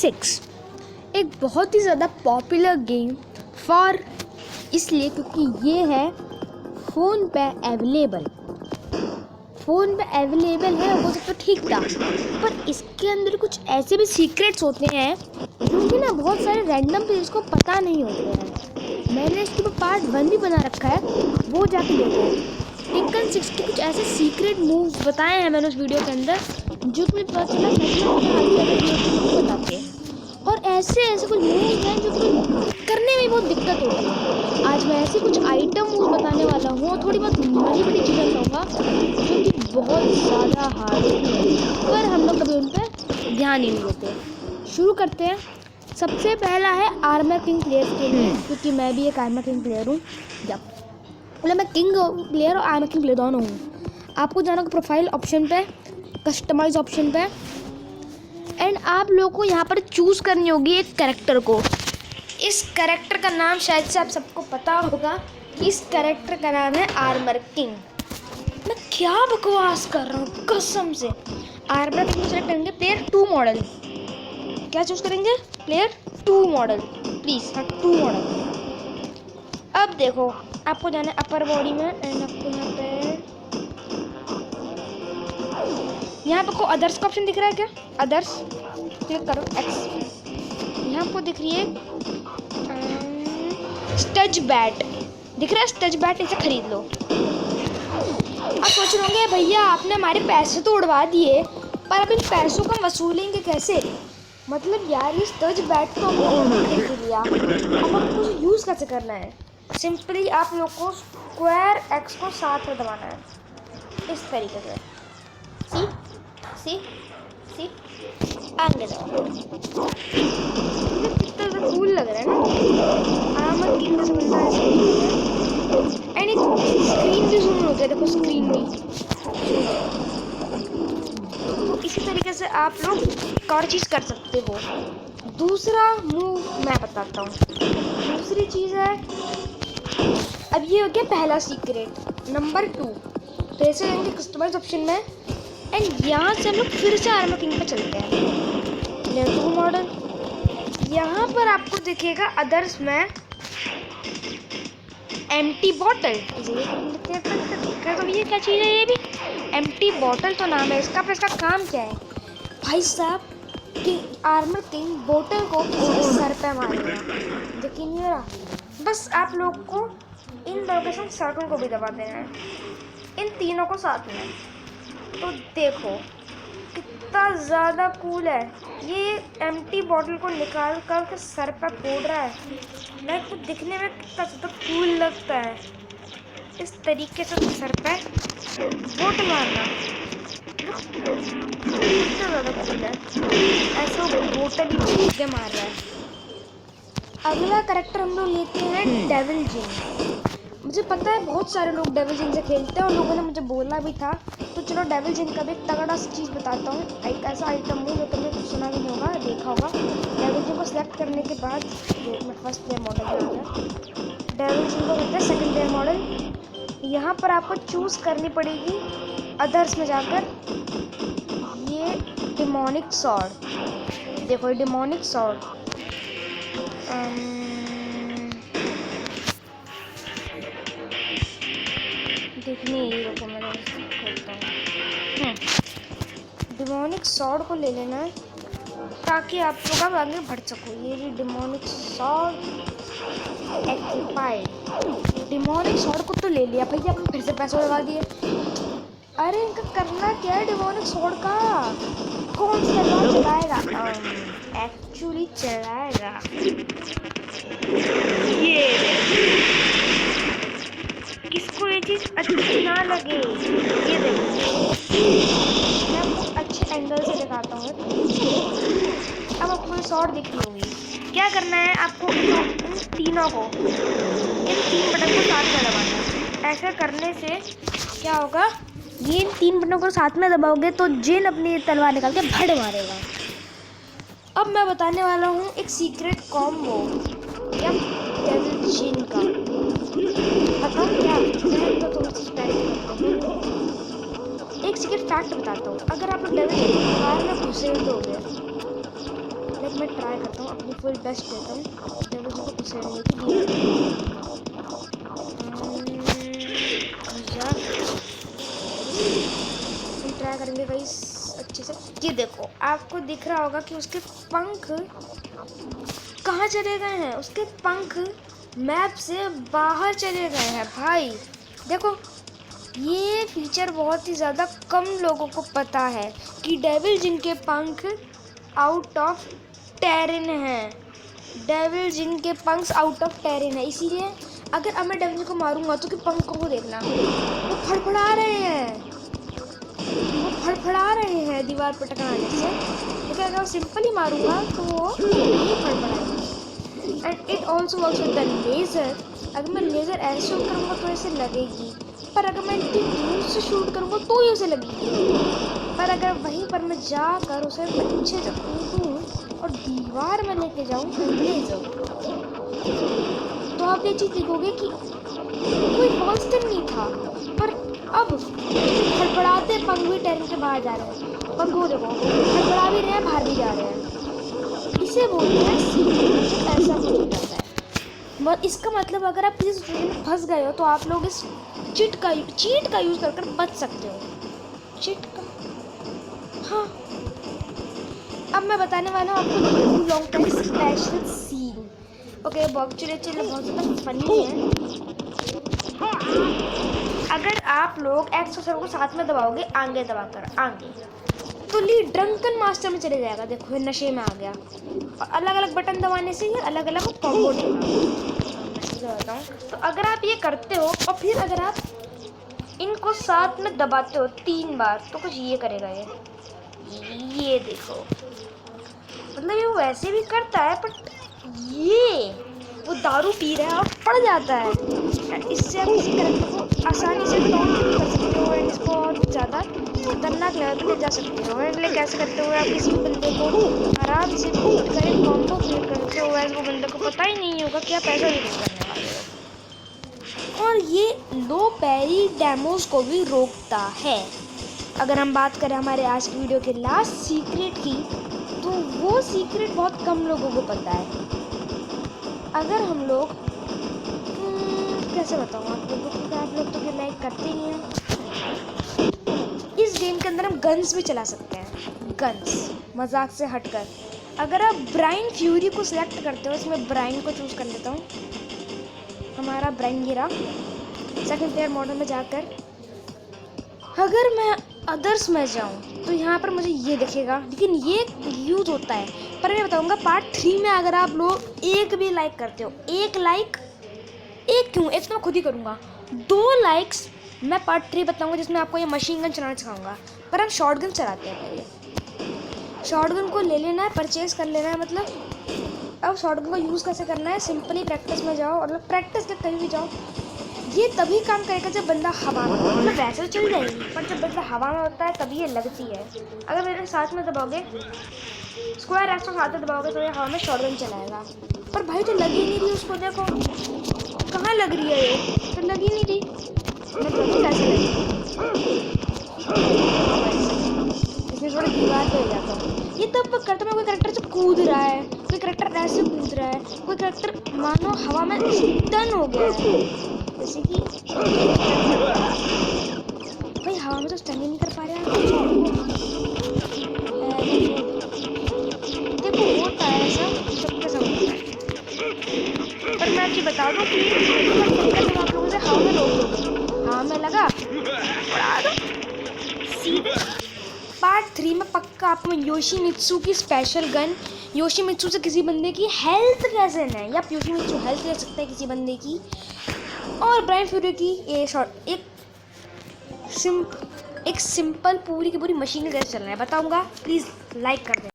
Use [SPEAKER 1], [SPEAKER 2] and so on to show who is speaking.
[SPEAKER 1] 6 एक बहुत ही ज़्यादा पॉपुलर गेम फॉर इसलिए क्योंकि ये है फ़ोन पे अवेलेबल है। वो तो ठीक था, पर इसके अंदर कुछ ऐसे भी सीक्रेट्स होते हैं जो कि ना बहुत सारे रैंडम प्लेयर्स को पता नहीं होते हैं। मैंने इसके ऊपर पार्ट 1 भी बना रखा है, वो जाके देखो। टेकन 6 के कुछ ऐसे सीक्रेट मूव्स बताए हैं मैंने उस वीडियो के अंदर जो तुम्हें पता चला बताते हैं। और ऐसे कुछ मूव्स हैं जो करने में बहुत दिक्कत होती है। आज मैं ऐसे कुछ आइटम मूव बताने वाला हूँ और थोड़ी बहुत बड़ी चीज़ें बताऊँगा जो कि बहुत ज़्यादा हार्ड है, पर हम लोग कभी उन पर ध्यान ही नहीं देते। शुरू करते हैं। सबसे पहला है आर्मर किंग प्लेयर के लिए, क्योंकि मैं भी एक आर्मर किंग प्लेयर हूँ। मतलब मैं किंग प्लेयर और आर्मर किंग प्लेयर दोनों हूँ। आपको जाना होगा प्रोफाइल ऑप्शन पे, कस्टमाइज ऑप्शन पे, एंड आप लोगों को यहाँ पर चूज़ करनी होगी एक कैरेक्टर को। इस कैरेक्टर का नाम शायद से आप सबको पता होगा। इस कैरेक्टर का नाम है आर्मर किंग। मैं क्या बकवास कर रहा हूँ कसम से। आर्मर किंग सेलेक्ट करेंगे, प्लेयर 2 मॉडल। क्या चूज़ करेंगे? Player 2 model, please. हाँ, 2 मॉडल। अब देखो, आपको जाना है अपर बॉडी में, एंड आपको यहाँ पे को अदर्स का ऑप्शन दिख रहा है क्या? अदर्स क्लिक करो, एक्स। यहाँ आपको दिख रही है स्टज बैट, दिख रहा है स्टज बैट, इसे खरीद लो। आप सोच रहे होंगे भैया आपने हमारे पैसे तो उड़वा दिए, पर अब इन पैसों को वसूलेंगे कैसे? मतलब यार ये स्टज बैट तो हमने खरीद लिया, अब हमको यूज़ कैसे करना है? सिंपली आप लोग को स्क्वायर एक्स को साथ में दबाना है, इस तरीके से। सी आगे जाओ। कितना ज़्यादा कूल लग रहा है ना। आर्मर किंग जैसे बंदा है, एंड एक स्क्रीन भी जूम होता है, देखो स्क्रीन भी। तो इसी तरीके से आप लोग एक और चीज़ कर सकते हो। दूसरा मूव मैं बताता हूँ। दूसरी चीज़ है, अब ये हो गया पहला सीक्रेट। नंबर 2, तो ऐसे जाएंगे कस्टमाइज ऑप्शन में, एंड यहाँ से हम लोग फिर से आर्मर किंग पे चलते हैं। प्लेयर 2 मॉडल, यहाँ पर आपको दिखेगा अदर्स में एम्प्टी बॉटल। तो ये क्या चीज़ है? ये भी एम्प्टी बॉटल तो नाम है इसका, पर इसका काम क्या है भाई साहब? कि आर्मर किंग बॉटल को किसी सर पे मारेगा। यकीन नहीं हो रहा? बस आप लोग को इन लोकेशन सर्कल को भी दबा देना है, इन तीनों को साथ में। तो देखो कितना ज़्यादा कूल है। ये एम्प्टी बॉटल को निकाल कर के सर पर फोड़ रहा है। मैं तो दिखने में कितना ज़्यादा कूल लगता है। इस तरीके से सर पे बोतल मारना कितना ज़्यादा कूल है। ऐसे वो बोतल ही छीन के मार रहा है। अगला कैरेक्टर हम लोग लेते हैं डेविल जिन। मुझे पता है बहुत सारे लोग डेविल जिन से खेलते हैं और लोगों ने मुझे बोला भी था, तो चलो डेविल जिन का भी एक तगड़ा सी चीज़ बताता हूँ। एक ऐसा आइटम है जो तुमने कुछ सुना भी नहीं होगा, देखा होगा। डेविल जिन को सिलेक्ट करने के बाद मैं फर्स्ट प्लेयर मॉडल आ गया। डेविल जिन को कहते हैं सेकंड प्लेयर मॉडल। यहाँ पर आपको चूज़ करनी पड़ेगी अदर्स में जाकर ये डिमोनिक सॉर्ड। देखो ये डिमोनिक सॉर्ड देखने ही रुको, मैं खोलता हूँ। डिमोनिक सॉर्ड को ले लेना है ताकि आप लोग आगे बढ़ सको। ये डिमोनिक सॉर्ड एक्टिफाइड। डिमोनिक सॉर्ड को तो ले लिया भैया, आपने फिर से पैसे लगा दिए। अरे इनका करना क्या है? डिमोनिक सॉर्ड का कौन सा तलवार चलाएगा? एक्चुअली चलाएगा ये। किसको ये चीज़ अच्छी ना लगे, ये देखो मैं आपको अच्छे एंगल से दिखाता हूँ। अब आपको ये शॉर्ट दिख रही होगी। क्या करना है आपको? इन तीनों को, इन 3 बटन को साथ में दबाना है। ऐसा करने से क्या होगा? ये इन 3 बटनों को साथ में दबाओगे तो जिन अपनी तलवार निकाल के भड़ मारेगा। अब मैं बताने वाला हूँ एक सीक्रेट कॉम्बो या डेविल जिन का। बताओ क्या? तो थोड़ी सी एक सीक्रेट फैक्ट बताता हूँ। अगर आप लोग डेविल जिन को कार में घुसेड़ दोगे, अब मैं ट्राई करता हूँ, अपनी फुल बेस्ट देता हूँ डेविल जिन को घुसेड़ने की लिए। हम ट्राई करेंगे गाइस अच्छे से। ये देखो, आपको दिख रहा होगा कि उसके पंख कहाँ चले गए हैं। उसके पंख मैप से बाहर चले गए हैं भाई। देखो, ये फीचर बहुत ही ज़्यादा कम लोगों को पता है कि डेविल जिन के पंख आउट ऑफ टेरेन है। डेविल जिन के पंख आउट ऑफ टेरेन है, इसीलिए अगर अब मैं डेविल जिन को मारूंगा तो कि पंख को देखना, वो फड़फड़ा रहे हैं, दीवार पर टकराने से। लेकिन अगर सिंपल ही मारूंगा तो वो नहीं फड़फड़ाएगा। And it also works with the laser. अगर मैं लेज़र ऐसे शूट करूँगा तो ऐसे लगेगी, पर अगर मैं इतनी दूर से शूट करूँगा तो ही उसे लगेगी। पर अगर वहीं पर मैं जाकर उसे अच्छे से कूदूँ और दीवार में लेके जाऊँ लेज़र, तो आप ये चीज़ देखोगे कि कोई मॉन्स्टर नहीं था, पर अब फड़फड़ाते पंख भी टेरेन के बाहर जा रहे हैं। पंख वो देखो, फड़फड़ा भी रहे हैं, बाहर भी जा रहे हैं। इसे बोलते हैं सीक्रेट। ऐसा कुछ हो जाता है। और इसका मतलब अगर आप किसी सिचुएशन में फंस गए हो तो आप लोग इस चीट का यूज़ कर बच सकते हो। चीट का, हाँ। अब मैं बताने वाला हूँ आपको long time special scene. Okay, actually बहुत ज़्यादा फनी है। अगर आप लोग एक्स और को साथ में दबाओगे, आगे दबाकर आगे, तो ली ड्रंकन मास्टर में चले जाएगा। देखो, ये नशे में आ गया। और अलग अलग बटन दबाने से ये अलग अलग कॉम्बो देगा। मैं बताऊँ तो अगर आप ये करते हो और फिर अगर आप इनको साथ में दबाते हो 3 बार, तो कुछ ये करेगा। ये देखो, मतलब ये वो वैसे भी करता है, बट ये वो दारू पी रहा है और पड़ जाता है। इससे आप किसी कैरेक्टर को आसानी से टॉन्ट भी कर सकते हो एंड इसको और ज़्यादा खतरनाक लेवल पर ले जा सकते हो। इसलिए कैसे करते हो, आप किसी बंदे को आराम से बीट करें, कॉम्बो क्रिएट करते हो, वैसे वो बंदे को पता ही नहीं होगा कि आप ऐसा भी नहीं करने वाले हो। और ये लो पैरी डैमोज को भी रोकता है। अगर हम बात करें हमारे आज की वीडियो के लास्ट सीक्रेट की, तो वो सीक्रेट बहुत कम लोगों को पता है। अगर हम लोग कैसे बताऊँ आप लोगों को, क्योंकि आप लोग तो लाइक करते ही हैं। इस गेम के अंदर हम गन्स भी चला सकते हैं। गन्स मजाक से हटकर, अगर आप ब्राइन फ्यूरी को सिलेक्ट करते हो, इसमें ब्राइन को चूज़ कर लेता हूँ। हमारा ब्राइन गिरा। सेकंड प्लेयर मॉडल में जाकर अगर मैं अदर्स में जाऊँ तो यहाँ पर मुझे ये दिखेगा, लेकिन ये यूज़ होता है। पर मैं बताऊँगा पार्ट 3 में अगर आप लोग एक भी लाइक करते हो, एक क्यों, एक तो मैं खुद ही करूँगा, 2 लाइक्स मैं पार्ट 3 बताऊँगा जिसमें आपको ये मशीन गन चलाना सिखाऊंगा। पर हम शॉर्ट गन चलाते हैं पहले। शॉर्ट गन को ले लेना है, परचेज़ कर लेना है। मतलब अब शॉर्ट गन का यूज़ कैसे करना है, सिंपली प्रैक्टिस में जाओ, और प्रैक्टिस के कहीं भी जाओ। ये तभी काम करेगा जब बंदा हवा में, मतलब वैसे तो चल जाएगी, पर जब बंदा हवा में होता है तभी ये लगती है। अगर मेरे साथ में दबाओगे, स्क्वायर एक्स को साथ में दबाओगे, तो ये हवा में शॉर्ट गन चलाएगा। पर भाई तो लगी नहीं रही उसको, देखो कहाँ लग रही है, ये तो लगी नहीं रही। मतलब कैसे लगी, इसमें थोड़ा दीवार पे हो जाता हूँ। ये तब करता मैं, कोई करेक्टर से कूद रहा है, कोई करेक्टर ऐसे कूद रहा है, कोई करेक्टर मानो हवा में टन हो गया है, जैसे कि भाई हवा में तो स्टन ही नहीं कर पा रहे हैं। देखो होता है ऐसा, सबके साथ होता है। पर मैं आपको बता दूँ कि जब आप लोगों से हवा में रोक दोगे, हवा में लगा उड़ा दो सीधे। पार्ट 3 में पक्का आपको योशीमित्सु की स्पेशल गन, योशीमित्सु से किसी बंदे की हेल्थ कैसे लें, या योशीमित्सु हेल्थ ले सकता है किसी बंदे की, और ब्राइन फ्यूरी की ये शॉर्ट एक सिंपल पूरी की पूरी मशीन कैसे चलना है बताऊंगा। प्लीज़ लाइक कर दें।